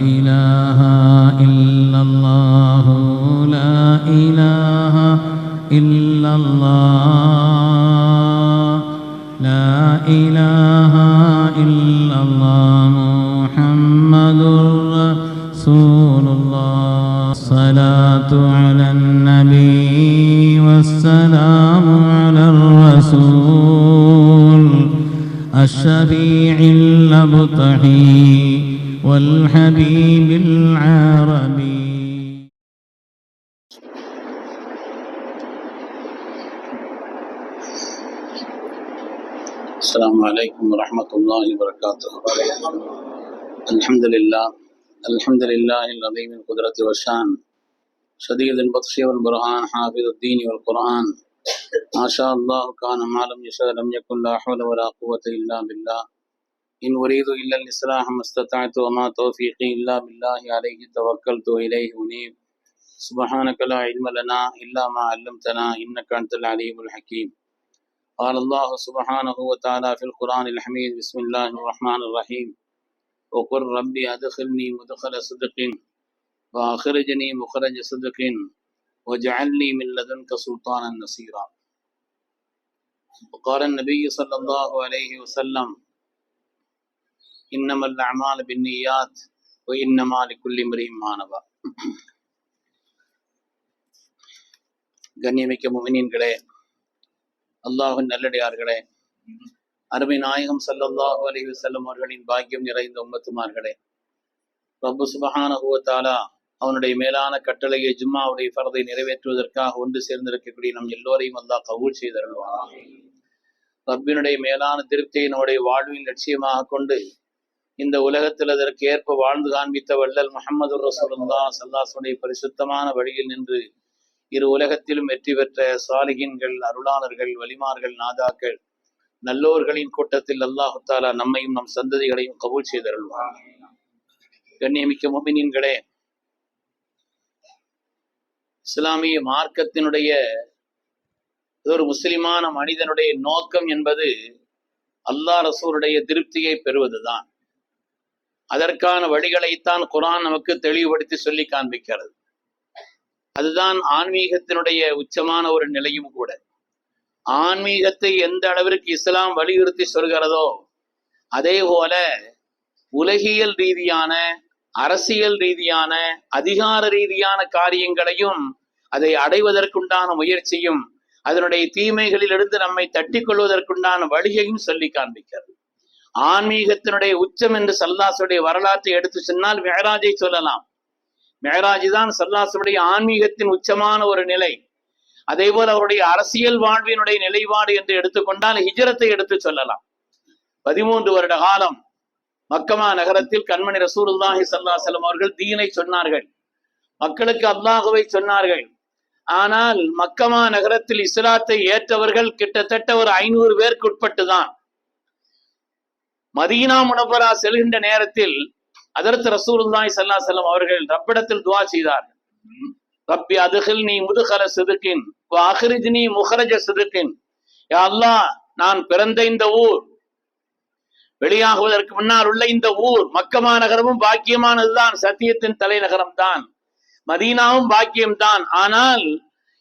إله إلا الله لا إله إلا الله لا إله إلا الله محمد رسول الله الصلاة على النبي والسلام على الرسول الشفيع الأبطحي والحبيب العربي. السلام عليكم ورحمة الله وبركاته. الحمد لله العظيم القدرة والشان شديد البطش والبرهان حافظ الدين والقرآن ما شاء الله كان ما لم يشاء لم يكن لا حول ولا قوة إلا بالله إن أريد إلا الإصلاح ما استطعت وما توفيقي إلا بالله عليه توكلت وإليه أنيب سبحانك لا علم لنا إلا ما علمتنا إنك أنت العليم الحكيم. قال الله سبحانه وتعالى في القرآن الحميد بسم الله الرحمن الرحيم وقل ربي أدخلني مدخل صدق وأخرجني مخرج صدق واجعلني من لدنك سلطانا نصيرا. وقال النبي صلى الله عليه وسلم إنما الأعمال بالنيات وإنما لكل امرئ ما نوى. கண்ணியமிக்க முஃமினீன்களே, அல்லாஹ்வின் நல்லடியார்களே, அருமை நாயகம் ஸல்லல்லாஹு அலைஹி வஸல்லம் அவர்களின் பாக்கியம் நிறைந்த உம்மத்துமார்களே, ரப்பு சுப்ஹானஹு வ தஆலா அவனுடைய மேலான கட்டளையை ஜும்மாவுடைய ஃபர்தை நிறைவேற்றுவதற்காக ஒன்று சேர்ந்திருக்கக்கூடிய நம் எல்லோரையும் அல்லாஹ் கபூல் செய்தருள்வான். ரப்பினுடைய மேலான திருப்தியை நம்முடைய வாழ்வின் லட்சியமாக கொண்டு இந்த உலகத்தில் அதற்கு ஏற்ப வாழ்ந்து காண்பித்த வள்ளல் முஹம்மது ரசூலுல்லாஹ் ஸல்லல்லாஹு அலைஹி வஸல்லம் பரிசுத்தமான வழியில் நின்று இரு உலகத்திலும் வெற்றி பெற்ற சாலிஹீன்கள், அருளாளர்கள், வலிமார்கள், நாதாக்கள், நல்லோர்களின் கூட்டத்தில் அல்லாஹு தஆலா நம்மையும் நம் சந்ததிகளையும் கபூல் செய்தருள்வான். கண்ணியமிக்க முஃமினீன்களே, இஸ்லாமிய மார்க்கத்தினுடைய ஒரு முஸ்லிமான மனிதனுடைய நோக்கம் என்பது அல்லாஹ் ரசூலுடைய திருப்தியை பெறுவதுதான். அதற்கான வழிகளைத்தான் குர்ஆன் நமக்கு தெளிவுபடுத்தி சொல்லி காண்பிக்கிறது. அதுதான் ஆன்மீகத்தினுடைய உச்சமான ஒரு நிலையும் கூட. ஆன்மீகத்தை எந்த அளவிற்கு இஸ்லாம் வலியுறுத்தி சொல்கிறதோ அதே போல உலகியல் ரீதியான, அரசியல் ரீதியான, அதிகார ரீதியான காரியங்களையும் அதை அடைவதற்குண்டான முயற்சியும் அதனுடைய தீமைகளிலிருந்து நம்மை தட்டி கொள்வதற்குண்டான வழியையும் சொல்லி காண்பிக்கிறது. ஆன்மீகத்தினுடைய உச்சம் என்று ஸல்லல்லாஹுடைய வரலாற்றை எடுத்து சொன்னால் மிஅராஜை சொல்லலாம். மிஅராஜ் தான் ஸல்லல்லாஹுடைய ஆன்மீகத்தின் உச்சமான ஒரு நிலை. அதே போல அவருடைய அரசியல் வாழ்வினுடைய நிலைப்பாடு என்று எடுத்துக்கொண்டால் ஹிஜ்ரத்தை எடுத்து சொல்லலாம். 13 வருட காலம் மக்கமா நகரத்தில் கண்மணி ரசூலுல்லாஹி ஸல்லல்லாஹு அலைஹி வஸல்லம் அவர்கள் தீனை சொன்னார்கள், மக்களுக்கு அல்லாஹ்வை சொன்னார்கள். ஆனால் மக்கமா நகரத்தில் இஸ்லாத்தை ஏற்றவர்கள் கிட்டத்தட்ட ஒரு 500 பேருக்கு உட்பட்டுதான். மதீனா முனவ்வரா செல்கின்ற நேரத்தில் அதற்கு ரசூலுல்லாஹி ஸல்லல்லாஹு அலைஹி வஸல்லம் அவர்கள் ரப்பிடத்தில் துஆ செய்தார்கள். ரப்பி அத்கில்னி முத்கல சித்கின் வ அக்ரிஜ்னி முக்ரஜ சித்கின். யா அல்லாஹ், நான் பிறந்த இந்த ஊர், வெளியாகுவதற்கு முன்னால் உள்ள இந்த ஊர் மக்கமா நகரமும் பாக்கியமானதுதான், சத்தியத்தின் தலைநகரம் தான், மதீனாவும் பாக்கியம்தான். ஆனால்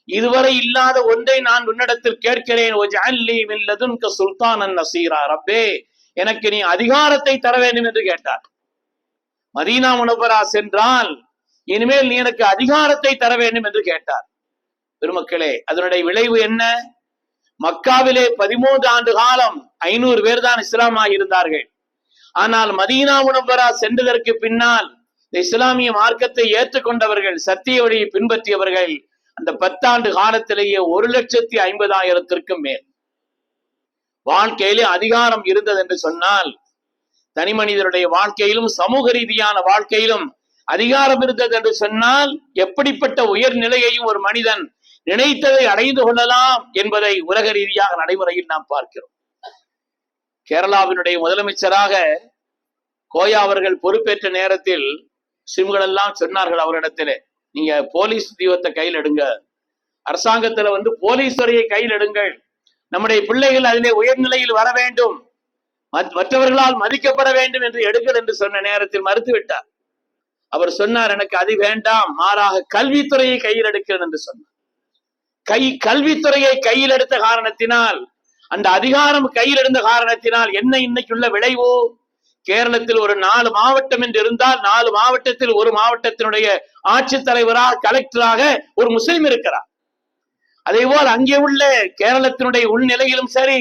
இதுவரை இல்லாத ஒன்றை நான் உன்னிடத்தில் கேட்கிறேன். வஜஅல்லி மின் லதுன்க சுல்தானன் நஸீரா. ரப்பே, எனக்கு நீ அதிகாரத்தை தர வேண்டும் என்று கேட்டார். மதீனா முனவ்வரா சென்றால் இனிமேல் நீ எனக்கு அதிகாரத்தை தர வேண்டும் என்று கேட்டார். பெருமக்களே, அதனுடைய விளைவு என்ன? மக்காவிலே 13 ஆண்டு காலம் 500 பேர் தான் இஸ்லாமாக இருந்தார்கள். ஆனால் மதீனா முனவ்வரா சென்றதற்கு பின்னால் இந்த இஸ்லாமிய மார்க்கத்தை ஏற்றுக்கொண்டவர்கள், சத்திய வழியை பின்பற்றியவர்கள் அந்த 10 ஆண்டு காலத்திலேயே 1,50,000 மேல். வாழ்க்கையிலே அதிகாரம் இருந்தது என்று சொன்னால் தனி மனிதனுடைய வாழ்க்கையிலும் சமூக ரீதியான வாழ்க்கையிலும் அதிகாரம் இருந்தது என்று சொன்னால் எப்படிப்பட்ட உயர்நிலையையும் ஒரு மனிதன் நினைத்ததை அடைந்து கொள்ளலாம் என்பதை உலக ரீதியாக நடைமுறையில் நாம் பார்க்கிறோம். கேரளாவினுடைய முதலமைச்சராக கோயா அவர்கள் பொறுப்பேற்ற நேரத்தில் முஸ்லிம்கள் எல்லாம் சொன்னார்கள் அவரிடத்திலே, நீங்க போலீஸ் தீவத்தை கையில் எடுங்க, அரசாங்கத்துல போலீஸ் துறையை கையில் எடுங்கள், நம்முடைய பிள்ளைகள் அதிலே உயர்நிலையில் வர வேண்டும், மற்றவர்களால் மதிக்கப்பட வேண்டும் என்று எடுங்கள் என்று சொன்ன நேரத்தில் மறுத்துவிட்டார். அவர் சொன்னார், எனக்கு அது வேண்டாம், மாறாக கல்வித்துறையை கையில் எடுக்கிறேன் என்று சொன்னார். கல்வித்துறையை கையில் எடுத்த காரணத்தினால், அந்த அதிகாரம் கையில் எடுத்த காரணத்தினால் என்ன இன்னைக்குள்ள விளைவு? கேரளத்தில் ஒரு 4 மாவட்டம் என்று இருந்தால் 4 மாவட்டத்தில் ஒரு மாவட்டத்தினுடைய ஆட்சித்தலைவராக, கலெக்டராக ஒரு முஸ்லிம் இருக்கிறார். அதே போல் அங்கே உள்ள கேரளத்தினுடைய உள்நிலையிலும் சரி,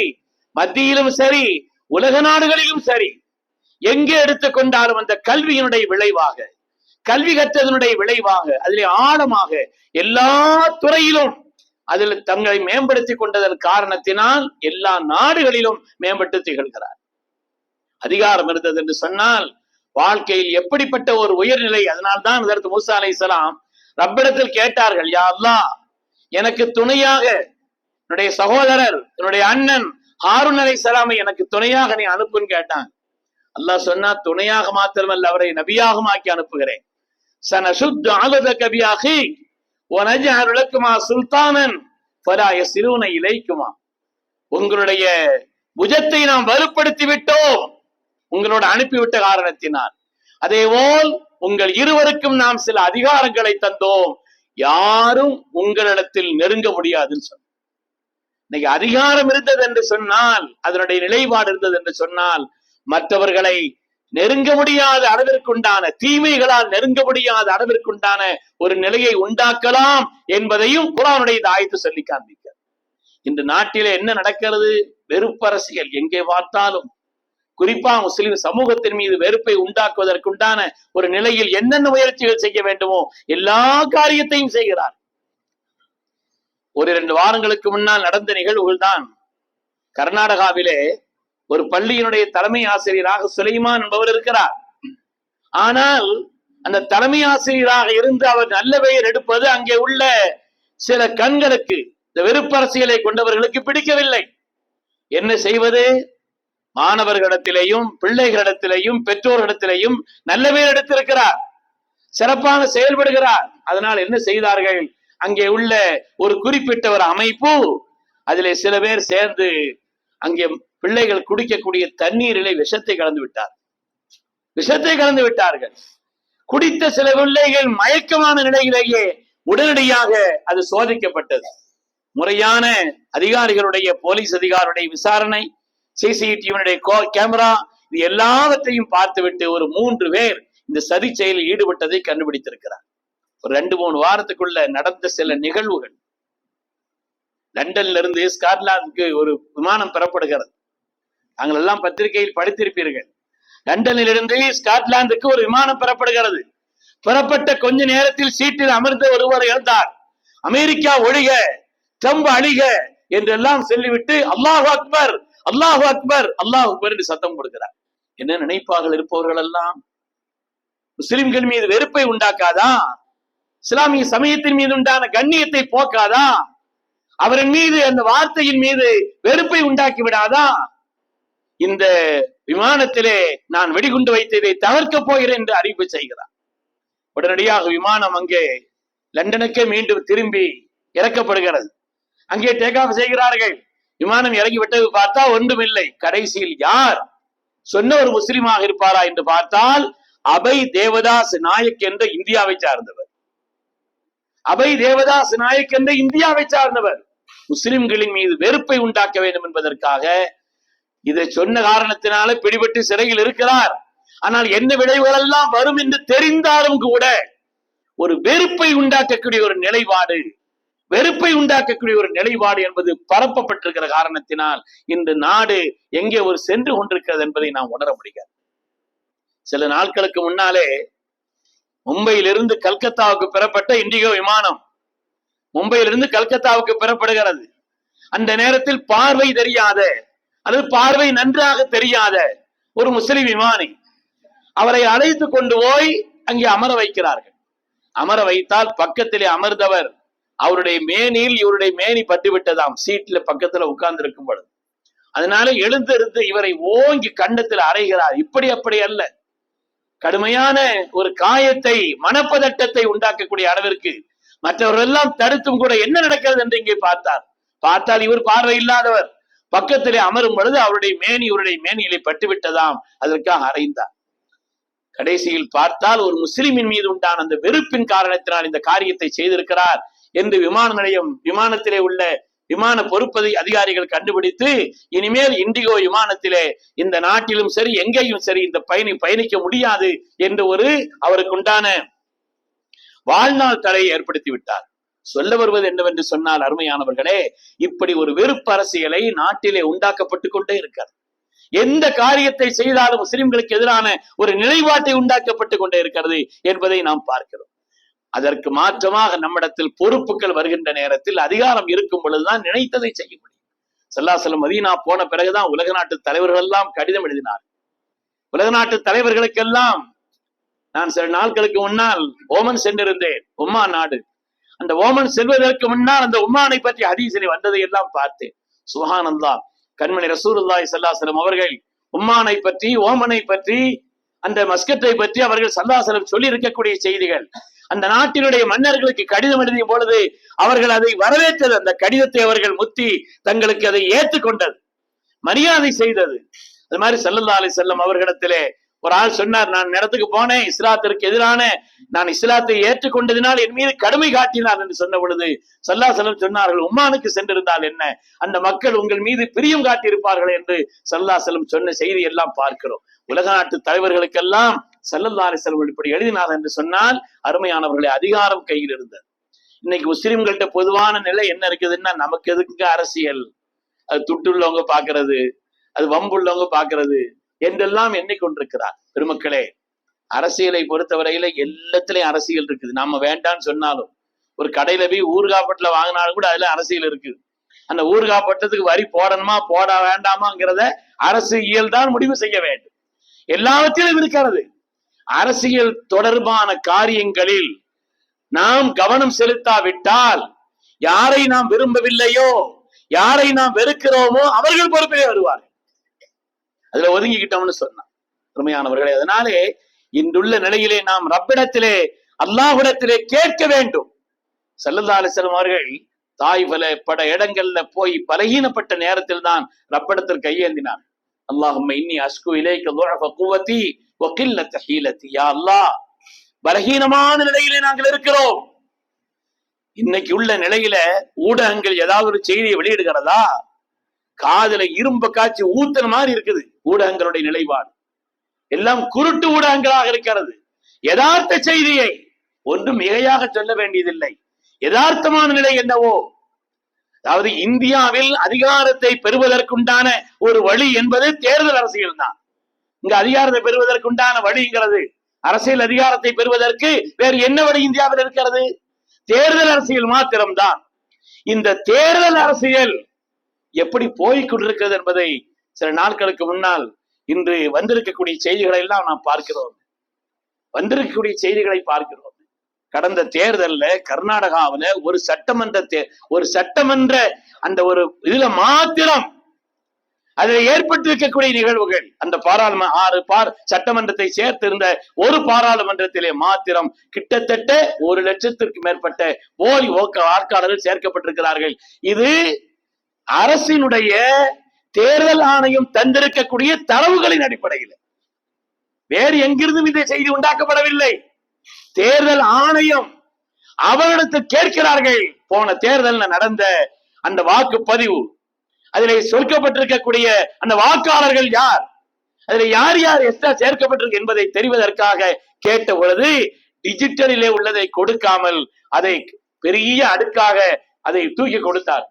மத்தியிலும் சரி, உலக நாடுகளிலும் சரி, எங்கே எடுத்துக்கொண்டாலும் அந்த கல்வியினுடைய விளைவாக, கல்வி கற்றதனுடைய விளைவாக, அதிலே ஆழமாக எல்லா துறையிலும் அதில் தங்களை மேம்படுத்திக் கொண்டதன் காரணத்தினால் எல்லா நாடுகளிலும் மேம்பட்டு திகழ்கிறார். அதிகாரம் இருந்தது என்று சொன்னால் வாழ்க்கையில் எப்படிப்பட்ட ஒரு உயர்நிலை. அதனால்தான் அதற்கு மூசா அலைஹிஸ்ஸலாம் ரப்பிடத்தில் கேட்டார்கள், யா அல்லாஹ், எனக்கு துணையாக என்னுடைய சகோதரர், என்னுடைய அண்ணன் ஹாரூன் அலைஹிஸ்ஸலாமை எனக்கு துணையாக நீ அனுப்புன்னு கேட்டான். அல்லாஹ் சொன்னா, துணையாக மாத்திரமல்ல, அவரை நபியாக ஆக்கி அனுப்புகிறேன். சனசுத்து அலதக பிஅஹி வனஜஅலு லக்குமா சுல்தானன் ஃபலா யஸிலூன இலைக்குமா. உங்களுடைய புஜத்தை நாம் வலுப்படுத்தி விட்டோம் உங்களோட அனுப்பிவிட்ட காரணத்தினால். அதேபோல் உங்கள் இருவருக்கும் நாம் சில அதிகாரங்களை தந்தோம், யாரும் உங்களிடத்தில் நெருங்க முடியாதுன்னு சொன்ன. இன்னைக்கு அதிகாரம் இருந்தது என்று சொன்னால், அதனுடைய நிலைப்பாடு இருந்தது என்று சொன்னால், மற்றவர்களை நெருங்க முடியாத அளவிற்குண்டான, தீமைகளால் நெருங்க முடியாத அளவிற்குண்டான ஒரு நிலையை உண்டாக்கலாம் என்பதையும் குர்ஆனுடைய இந்த ஆயத்து சொல்லி காண்பிக்க. இந்த நாட்டிலே என்ன நடக்கிறது? வெறுப்பரசியல் எங்கே பார்த்தாலும். குறிப்பா முஸ்லிம் சமூகத்தின் மீது வெறுப்பை உண்டாக்குவதற்குண்டான ஒரு நிலையில் என்னென்ன முயற்சிகள் செய்ய வேண்டுமோ எல்லா காரியத்தையும் செய்கிறார். ஒரு 2 வாரங்களுக்கு முன்னால் நடந்த நிகழ்வுகள் தான். கர்நாடகாவிலே ஒரு பள்ளியினுடைய தலைமை ஆசிரியராக சுலைமான் என்பவர் இருக்கிறார். ஆனால் அந்த தலைமை ஆசிரியராக இருந்து அவர் நல்ல பெயர் எடுப்பது அங்கே உள்ள சில கண்களுக்கு, இந்த வெறுப்பரசியலை கொண்டவர்களுக்கு பிடிக்கவில்லை. என்ன செய்வது? மாணவர்களிடத்திலேயும் பிள்ளைகளிடத்திலேயும் பெற்றோர்களிடத்திலேயும் நல்ல பெயர் எடுத்திருக்கிறார், சிறப்பாக செயல்படுகிறார். அதனால் என்ன செய்தார்கள்? அங்கே உள்ள ஒரு குறிப்பிட்ட ஒரு அமைப்பு, அதிலே சில பேர் சேர்ந்து அங்கே பிள்ளைகள் குடிக்கக்கூடிய தண்ணீரிலே விஷத்தை கலந்து விட்டார்கள். குடித்த சில பிள்ளைகள் மயக்கமான நிலையிலேயே உடனடியாக அது சோதிக்கப்பட்டது. முறையான அதிகாரிகளுடைய, போலீஸ் அதிகாரிகளுடைய விசாரணை, சிசிடிவியுடைய கேமரா, இது எல்லாவற்றையும் பார்த்துவிட்டு ஒரு 3 பேர் இந்த சதி செயலில் ஈடுபட்டதை கண்டுபிடித்திருக்கிறார். ஒரு 2-3 வாரத்துக்குள்ள நடந்த சில நிகழ்வுகள். லண்டன்ல இருந்து ஸ்காட்லாந்துக்கு ஒரு விமானம் பெறப்படுகிறது. நாங்கள் எல்லாம் பத்திரிகையில் படித்திருப்பீர்கள். லண்டனில் இருந்து ஸ்காட்லாந்துக்கு ஒரு விமானம் பெறப்படுகிறது. பெறப்பட்ட கொஞ்ச நேரத்தில் சீட்டில் அமர்ந்த ஒருவர் எழுந்தார், அமெரிக்கா ஒழிக, ட்ரம்ப் அழிக என்றெல்லாம் சொல்லிவிட்டு அல்லாஹ் அக்பர், அல்லாஹ் அக்பர், அல்லாஹ் அக்பர் என்று சத்தம் கொடுக்கிறார். என்ன நினைப்பார்கள் இருப்பவர்கள் எல்லாம்? முஸ்லிம்கள் மீது வெறுப்பை உண்டாக்காதா? இஸ்லாமிய சமயத்தின் மீது உண்டான கண்ணியத்தை போக்காதா? அவரின் மீது, அந்த வார்த்தையின் மீது வெறுப்பை உண்டாக்கி விடாதா? இந்த விமானத்திலே நான் வெடிகுண்டு வைத்ததை தவிர்க்க போகிறேன் என்று அறிவிப்பு செய்கிறார். உடனடியாக விமானம் அங்கே லண்டனுக்கே மீண்டும் திரும்பி இறக்கப்படுகிறது. அங்கே டேக் ஆஃப் செய்கிறார்கள். விமானம் இறங்கி விட்டது பார்த்தா ஒன்றுமில்லை. கடைசியில் யார் சொன்ன ஒரு முஸ்லிமாக இருப்பாரா என்று பார்த்தால் அபய் தேவதாஸ் நாயக் என்ற இந்தியாவை சார்ந்தவர். அபய் தேவதாஸ் நாயக் என்ற இந்தியாவை சார்ந்தவர் முஸ்லிம்களின் மீது வெறுப்பை உண்டாக்க வேண்டும் என்பதற்காக இதை சொன்ன காரணத்தினால பிடிபட்டு சிறையில் இருக்கிறார். ஆனால் என்ன விளைவுகள் எல்லாம் வரும் என்று தெரிந்தாலும் கூட ஒரு வெறுப்பை உண்டாக்கக்கூடிய ஒரு நிலைப்பாடு, என்பது பரப்பப்பட்டிருக்கிற காரணத்தினால் இன்று நாடு எங்கே ஒரு சென்று கொண்டிருக்கிறது என்பதை நாம் உணர முடியாது. சில நாட்களுக்கு முன்னாலே மும்பையிலிருந்து கல்கத்தாவுக்கு பெறப்பட்ட இண்டிகோ விமானம் மும்பையிலிருந்து கல்கத்தாவுக்கு பெறப்படுகிறது. அந்த நேரத்தில் பார்வை தெரியாத அல்லது பார்வை நன்றாக தெரியாத ஒரு முஸ்லிம் விமானி, அவரை அழைத்து கொண்டு போய் அங்கே அமர வைக்கிறார்கள். அமர வைத்தால் பக்கத்திலே அமர்ந்தவர், அவருடைய மேனியில் இவருடைய மேனி பட்டுவிட்டதாம், சீட்ல பக்கத்துல உட்கார்ந்து இருக்கும் பொழுது. அதனால எழுந்திருந்து இவரை ஓங்கி கண்டத்தில் அறைகிறார். இப்படி அப்படி அல்ல, கடுமையான ஒரு காயத்தை, மனப்பதட்டத்தை உண்டாக்கக்கூடிய அளவிற்கு மற்றவர்கள் எல்லாம் தடுத்தும் கூட என்ன நடக்கிறது என்று இங்கே பார்த்தால் இவர் பார்வை இல்லாதவர் பக்கத்திலே அமரும் பொழுது அவருடைய மேனி இவருடைய மேனியிலே பட்டுவிட்டதாம். அதற்காக அறைந்தார். கடைசியில் பார்த்தால் ஒரு முஸ்லிமின் மீது உண்டான அந்த வெறுப்பின் காரணத்தினால் இந்த காரியத்தை செய்திருக்கிறார் என்று விமானத்திலே உள்ள விமான பொறுப்பதி அதிகாரிகள் கண்டுபிடித்து, இனிமேல் இண்டிகோ விமானத்திலே இந்த நாட்டிலும் சரி எங்கேயும் சரி இந்த பயணிக்க முடியாது என்று அவருக்கு உண்டான வாழ்நாள் தடையை ஏற்படுத்தி விட்டார். சொல்ல வருவது என்னவென்று சொன்னால், அருமையானவர்களே, இப்படி ஒரு வெறுப்பு அரசியலை நாட்டிலே உண்டாக்கப்பட்டு கொண்டே இருக்கிறது. எந்த காரியத்தை செய்தாலும் முஸ்லிம்களுக்கு எதிரான ஒரு நிலைப்பாட்டை உண்டாக்கப்பட்டு கொண்டே இருக்கிறது என்பதை நாம் பார்க்கிறோம். அதற்கு மாற்றமாக நம்மிடத்தில் பொறுப்புகள் வருகின்ற நேரத்தில் அதிகாரம் இருக்கும் பொழுதுதான் நினைத்ததை செய்ய முடியும். ஸல்லல்லாஹு அலைஹி வஸல்லம் மதீனா போன பிறகுதான் உலக நாட்டு தலைவர்கள் எல்லாம் கடிதம் எழுதினார். உலக நாட்டு தலைவர்களுக்கெல்லாம் நான் சில நாட்களுக்கு முன்னால் ஓமன் சென்றிருந்தேன், ஒமான் நாடு. அந்த ஓமன் செல்வதற்கு முன்னால் அந்த ஒமானை பற்றி ஹதீஸிலே வந்ததை எல்லாம் பார்த்தேன். சுப்ஹானல்லாஹ், கண்மணி ரசூலுல்லாஹி ஸல்லல்லாஹு அலைஹி வஸல்லம் அவர்கள் ஒமானை பற்றி, ஓமனை பற்றி, அந்த மஸ்கட்டை பற்றி அவர்கள் ஸல்லல்லாஹு அலைஹி வஸல்லம் சொல்லி இருக்கக்கூடிய செய்திகள், அந்த நாட்டினுடைய மன்னர்களுக்கு கடிதம் எழுதிய பொழுது அவர்கள் அதை வரவேற்றது, அந்த கடிதத்தை அவர்கள் முத்தி தங்களுக்கு அதை ஏற்றுக்கொண்டது, மரியாதை செய்தது. அது மாதிரி ஸல்லல்லாஹு அலைஹி வஸல்லம் அவர்களிடத்திலே ஒரு ஆள் சொன்னார், நான் இடத்துக்கு போனேன், இஸ்லாத்திற்கு எதிரான நான் இஸ்லாத்தை ஏற்றுக்கொண்டதினால் என் மீது கடுமை காட்டினார் என்று சொன்ன பொழுது ஸல்லல்லாஹு அலைஹி வஸல்லம் சொன்னார்கள், உம்மானுக்கு சென்றிருந்தால் என்ன, அந்த மக்கள் உங்கள் மீது பிரியம் காட்டியிருப்பார்கள் என்று ஸல்லல்லாஹு அலைஹி வஸல்லம் சொன்ன செய்தி எல்லாம் பார்க்கிறோம். உலக நாட்டு தலைவர்களுக்கெல்லாம் ஸல்லல்லாஹு அலைஹி வஸல்லம் இப்படி எழுதினார் என்று சொன்னால், அருமையானவர்களே, அதிகாரம் கையில் இருந்தது. இன்னைக்கு முஸ்லிம்கள்ட்ட பொதுவான நிலை என்ன இருக்குதுன்னா, நமக்கு எதுக்கு அரசியல், அது துட்டுள்ளவங்க பாக்குறது, அது வம்புள்ளவங்க பாக்குறது என்றெல்லாம் எண்ணிக்கொண்டிருக்கிறார். பெருமக்களே, அரசியலை பொறுத்தவரையில எல்லாத்திலையும் அரசியல் இருக்குது. நாம வேண்டான்னு சொன்னாலும், ஒரு கடையில போய் ஊறுகாப்பட்டுல வாங்கினாலும் கூட அதுல அரசியல் இருக்குது. அந்த ஊறுகாப்பட்டத்துக்கு வரி போடணுமா போட வேண்டாமாங்கிறத அரசியல் தான் முடிவு செய்ய வேண்டும். எல்லாவற்றிலும் இருக்கிறது. அரசியல் தொடர்பான காரியங்களில் நாம் கவனம் செலுத்தாவிட்டால், யாரை நாம் விரும்பவில்லையோ, யாரை நாம் வெறுக்கிறோமோ அவர்கள் பொறுப்பிலே வருவார்கள். அதுல ஒதுங்கிக்கிட்டோம்னு சொன்னா, அருமையானவர்களே, அதனாலே இன்றுள்ள நிலையிலே நாம் ரப்பிடத்திலே, அல்லாஹ்விடத்திலே கேட்க வேண்டும். ஸல்லல்லாஹு அலைஹி வஸல்லம் அவர்கள் தாயிஃபிலே பல இடங்கள்ல போய் பலகீனப்பட்ட நேரத்தில் தான் ரப்பிடத்தில் கையேந்தினார். அல்லாஹும்ம இன்னி அஸ்கு இலைக ضعف قوتي وقلة حيلتي. யா அல்லாஹ், பலகீனமான நிலையிலே நாங்கள் இருக்கிறோம். இன்னைக்கு உள்ள நிலையில ஊடகங்கள் ஏதாவது ஒரு செய்தியை வெளியிடுகிறதா, காதுல இரும்ப காய்ச்சி ஊத்துன மாதிரி இருக்குது ஊடகங்களுடைய நிலைப்பாடு. எல்லாம் குருட்டு ஊடகங்களாக இருக்கிறது. யதார்த்த செய்தியை ஒன்றும் மிகையாக சொல்ல வேண்டியதில்லை. யதார்த்தமான நிலை என்னவோ, அதாவது இந்தியாவில் அதிகாரத்தை பெறுவதற்குண்டான ஒரு வழி என்பது தேர்தல் அரசியல் தான். இங்க அதிகாரத்தை பெறுவதற்குண்டான வழிங்கிறது, அரசியல் அதிகாரத்தை பெறுவதற்கு வேறு என்ன வழி இந்தியாவில் இருக்கிறது? தேர்தல் அரசியல் மாத்திரம்தான். இந்த தேர்தல் அரசியல் எப்படி போய்கொண்டிருக்கிறது என்பதை சில நாட்களுக்கு முன்னால் இன்று வந்திருக்கக்கூடிய செய்திகளை எல்லாம் நாம் பார்க்கிறோம். கடந்த தேர்தல்ல கர்நாடகாவில ஒரு சட்டமன்ற அந்த ஒரு இதுல மாத்திரம் அதில் ஏற்பட்டிருக்கக்கூடிய நிகழ்வுகள், அந்த சட்டமன்றத்தை சேர்த்திருந்த ஒரு பாராளுமன்றத்திலே மாத்திரம் கிட்டத்தட்ட 1,00,000 மேற்பட்ட போலி வாக்காளர்கள் சேர்க்கப்பட்டிருக்கிறார்கள். இது அரசினுடைய தேர்தல் ஆணையம் தந்திருக்கக்கூடிய தரவுகளின் அடிப்படையில், வேறு எங்கிருந்தும் இந்த செய்தி உண்டாக்கப்படவில்லை. தேர்தல் ஆணையம் அவரிடத்தில் கேட்கிறார்கள், போன தேர்தல் நடந்த அந்த வாக்குப்பதிவு, அதிலே சொற்கப்பட்டிருக்கக்கூடிய அந்த வாக்காளர்கள் யார், அதில் யார் யார் எக்ஸ்ட்ரா சேர்க்கப்பட்டிருக்கு என்பதை தெரிவதற்காக கேட்ட பொழுது டிஜிட்டலிலே உள்ளதை கொடுக்காமல் அதை பெரிய அடுக்காக அதை தூக்கி கொடுத்தார்.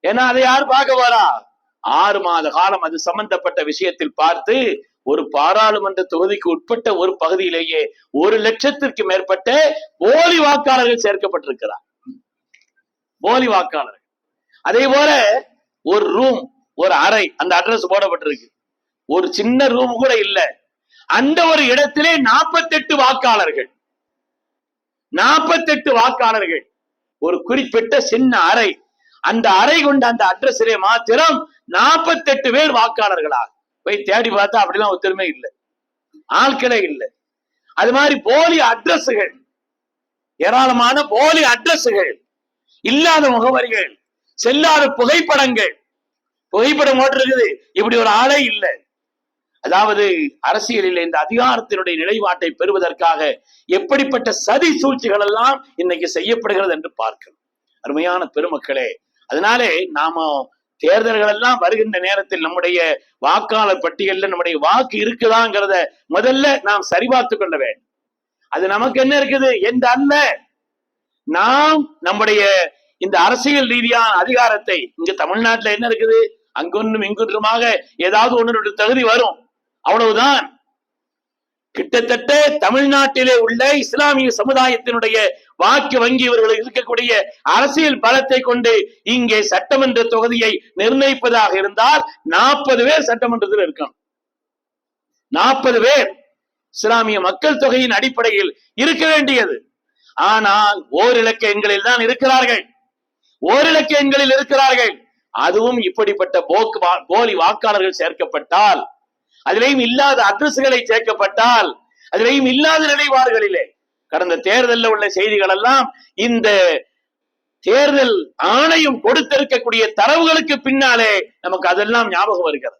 ஏன்னா அதை யார் பார்க்க வரா? 6 மாத காலம் அது சம்பந்தப்பட்ட விஷயத்தில் பார்த்து, ஒரு பாராளுமன்ற தொகுதிக்கு உட்பட்ட ஒரு பகுதியிலேயே 1,00,000 மேற்பட்ட போலி வாக்காளர்கள் சேர்க்கப்பட்டிருக்கிறார். போலி வாக்காளர்கள். அதே போல ஒரு ரூம், ஒரு அறை, அந்த அட்ரஸ் போடப்பட்டிருக்கு. ஒரு சின்ன ரூம் கூட இல்ல. அந்த ஒரு இடத்திலே 48 வாக்காளர்கள், 48 வாக்காளர்கள், ஒரு குறிப்பிட்ட சின்ன அறை. அந்த அறை கொண்ட அந்த அட்ரஸிலே மாத்திரம் 48 பேர் வாக்காளர்களாக போய் தேடி பார்த்தா அப்படிலாம் ஒருத்தருமே இல்லை, ஆட்களே இல்லை. அது மாதிரி போலி அட்ரஸுகள், ஏராளமான போலி அட்ரஸுகள், இல்லாத முகவரிகள், செல்லாத புகைப்படங்கள், புகைப்படம் ஓட்டு இருக்குது, இப்படி ஒரு ஆளே இல்லை. அதாவது அரசியலில் இந்த அதிகாரத்தினுடைய நிலைப்பாட்டை பெறுவதற்காக எப்படிப்பட்ட சதி சூழ்ச்சிகள் எல்லாம் இன்னைக்கு செய்யப்படுகிறது என்று பார்க்கணும். அருமையான பெருமக்களே, அதனாலே நாம தேர்தல்கள் எல்லாம் வருகின்ற நேரத்தில் நம்முடைய வாக்காளர் பட்டியலில் நம்முடைய வாக்கு இருக்குதாங்கிறத முதல்ல நாம் சரிபார்த்து கொள்ள வேண்டும். அது நமக்கு என்ன இருக்குது என்று அல்ல, நாம் நம்முடைய இந்த அரசியல் ரீதியான அதிகாரத்தை, இங்க தமிழ்நாட்டுல என்ன இருக்குது, அங்கொன்றும் இங்கொன்றுமாக ஏதாவது ஒன்று தகுதி வரும், அவ்வளவுதான். கிட்டத்தட்ட தமிழ்நாட்டிலே உள்ள இஸ்லாமிய சமுதாயத்தினுடைய வாக்கு வங்கி இவர்களுக்கு இருக்கக்கூடிய அரசியல் பலத்தை கொண்டு இங்கே சட்டமன்ற தொகுதியை நிர்ணயிப்பதாக இருந்தால் 40 பேர் சட்டமன்றத்தில் இருக்கணும். 40 பேர் இஸ்லாமிய மக்கள் தொகையின் அடிப்படையில் இருக்க வேண்டியது. ஆனால் ஓரிலக்க எண்களில் தான் இருக்கிறார்கள், ஓரிலக்க எண்களில் இருக்கிறார்கள். அதுவும் இப்படிப்பட்ட போலி வாக்காளர்கள் சேர்க்கப்பட்டால், அதிலேயும் இல்லாத அட்ரஸ்களை சேர்க்கப்பட்டால், அதிலேயும் இல்லாத நிலைப்பாடுகளிலே கடந்த தேர்தலில் உள்ள செய்திகள் எல்லாம் இந்த தேர்தல் ஆணையம் கொடுத்திருக்கக்கூடிய தரவுகளுக்கு பின்னாலே நமக்கு அதெல்லாம் ஞாபகம் வருகிறது.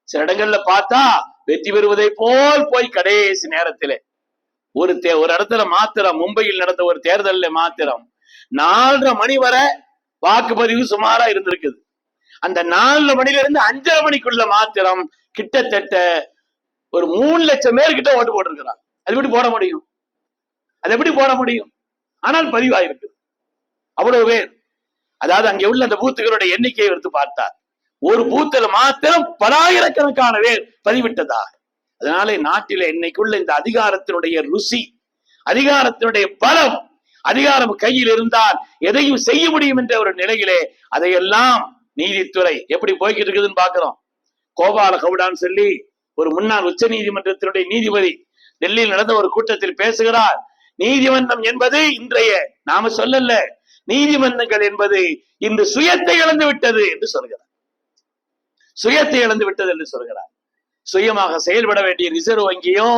சில இடங்கள்ல பார்த்தா வெற்றி பெறுவதை போல் போய் கடைசி நேரத்திலே ஒரு இடத்துல மாத்திரம், மும்பையில் நடந்த ஒரு தேர்தலில் மாத்திரம் 4:30 மணி வரை வாக்குப்பதிவு சுமாரா இருந்திருக்குது. அந்த 4 மணில இருந்து 5:30 மணிக்குள்ள மாத்திரம் கிட்டத்தட்ட ஒரு 3 லட்சம் பேர் கிட்ட ஓட்டு போட்டிருக்கிறார். அது எப்படி போட முடியும்? அது எப்படி போட முடியும்? ஆனால் பதிவாயிருக்கு அவ்வளவு பேர். அதாவது அங்கே உள்ள அந்த பூத்துகளுடைய எண்ணிக்கையை எடுத்து பார்த்தார், ஒரு பூத்துல மாத்திரம் பலாயிரக்கணக்கான பேர் பதிவிட்டதா. அதனாலே நாட்டில இன்னைக்குள்ள இந்த அதிகாரத்தினுடைய ருசி, அதிகாரத்தினுடைய பலம், அதிகாரம் கையில் இருந்தால் எதையும் செய்ய முடியும் என்ற ஒரு நிலையிலே அதையெல்லாம் நீதித்துறை எப்படி போய்கிட்டு இருக்குதுன்னு பாக்குறோம். கோபால கவுடான்னு சொல்லி ஒரு முன்னாள் உச்ச நீதிமன்றத்தினுடைய நீதிபதி டெல்லியில் நடந்த ஒரு கூட்டத்தில் பேசுகிறார். நீதிமன்றம் என்பது இன்றைய நாம சொல்லல, நீதிமன்றங்கள் என்பது இன்று சுயத்தை இழந்து விட்டது என்று சொல்கிறார். சுயத்தை இழந்து விட்டது என்று சொல்கிறார். சுயமாக செயல்பட வேண்டிய ரிசர்வ் வங்கியோ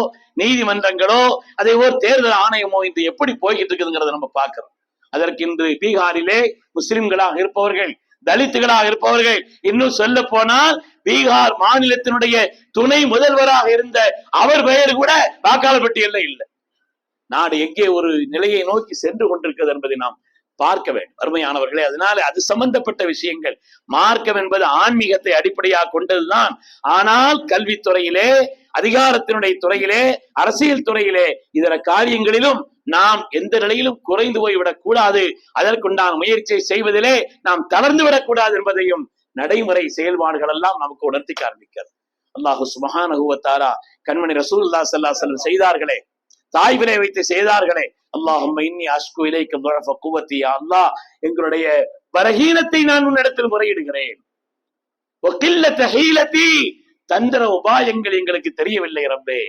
நீதிமன்றங்களோ அதே ஒரு தேர்தல் ஆணையமோ இன்று எப்படி போய்கிட்டு இருக்குதுங்கிறத நம்ம பார்க்கிறோம். அதற்கு இன்று பீகாரிலே முஸ்லிம்களாக இருப்பவர்கள், தலித்துகளாக இருப்பவர்கள், இன்னும் சொல்ல போனால் பீகார் மாநிலத்தினுடைய துணை முதல்வராக இருந்த அவர் பெயர் கூட வாக்காளர் பட்டியலில் இல்லை. நாடு எங்கே ஒரு நிலையை நோக்கி சென்று கொண்டிருக்கிறது என்பதை நாம் பார்க்க வேண்டும் அருமையானவர்களே. அதனால அது சம்பந்தப்பட்ட விஷயங்கள், மார்க்கம் என்பது ஆன்மீகத்தை அடிப்படையாக கொண்டதுதான். ஆனால் கல்வித்துறையிலே, அதிகாரத்தினுடைய துறையிலே, அரசியல் துறையிலே, இதர காரியங்களிலும் நாம் எந்த நிலையிலும் குறைந்து போய்விடக் கூடாது. அதற்குண்டான முயற்சியை செய்வதிலே நாம் தளர்ந்து விடக்கூடாது என்பதையும் நடைமுறை செயல்பாடுகள் எல்லாம் நமக்கு உணர்த்தி காண்பிக்கிறது. அல்லாஹு சுப்ஹானஹு வ தஆலா கண்மணி ரசூலுல்லாஹி ஸல்லல்லாஹு அலைஹி வஸல்லம் செய்தார்களே, தாய் விலை வைத்து செய்தார்களே, அல்லாஹும்ம இன்னி அஷ்கு இலைக்க துஅஃப குவத்தி, யா அல்லாஹ் எங்களுடைய பலஹீனத்தை நான் உன்னிடத்தில் முறையிடுகிறேன். வகில்லத ஹீலதி, தந்திர உபாயங்கள் எங்களுக்கு தெரியவில்லை ரப்பே,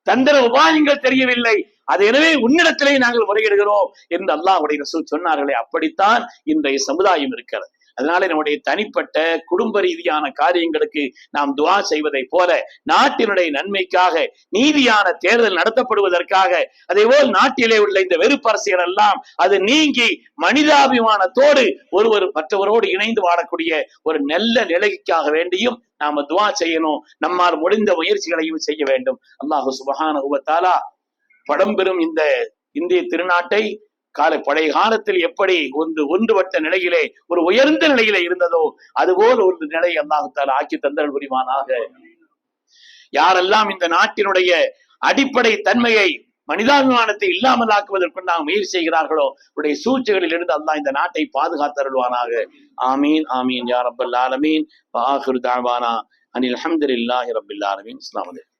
தந்திர உபாயங்கள் தெரியவில்லை, அது எனவே உன்னிடத்திலே நாங்கள் முறையிடுகிறோம் என்று அல்லாஹ்வுடைய ரசூல் சொன்னார்களே. அப்படித்தான் இன்றைய சமுதாயம் இருக்கிறது. அதனால நம்முடைய தனிப்பட்ட குடும்ப ரீதியான காரியங்களுக்கு நாம் துஆ செய்வதை போல நாட்டினுடைய நன்மைக்காக நீதியான தேர்தல் நடத்தப்படுவதற்காக, அதேபோல் நாட்டிலே உள்ள இந்த வெறுப்பரசியல் எல்லாம் அது நீங்கி மனிதாபிமானத்தோடு ஒருவர் மற்றவரோடு இணைந்து வாழக்கூடிய ஒரு நல்ல நிலைக்காக வேண்டியும் நாம துஆ செய்யணும். நம்மால் முடிந்த முயற்சிகளையும் செய்ய வேண்டும். அல்லாஹு சுப்ஹானஹு வ தஆலா படம்பெறும் இந்த இந்திய திருநாட்டை பழைய காலத்தில் எப்படி ஒன்றுபட்ட நிலையிலே ஒரு உயர்ந்த நிலையிலே இருந்ததோ அதுபோல் ஒரு நிலை அல்லாஹ் தஆலா ஆக்கி தந்தல் புரிவானாக. யாரெல்லாம் இந்த நாட்டினுடைய அடிப்படை தன்மையை, மனிதாபிமானத்தை இல்லாமல் ஆக்குவதற்கு முயற்சி செய்கிறார்களோ உடைய சூழ்ச்சிகளில் இருந்து அல்லாஹ் இந்த நாட்டை பாதுகாத்தருள்வானாக. ஆமீன் ஆமீன் யா ரப்பல் ஆலமீன். வ ஆகிரு தஅவானா அனில் ஹம்துலில்லாஹி ரப்பில் ஆலமீன். அஸ்ஸலாமு அலைக்கும்.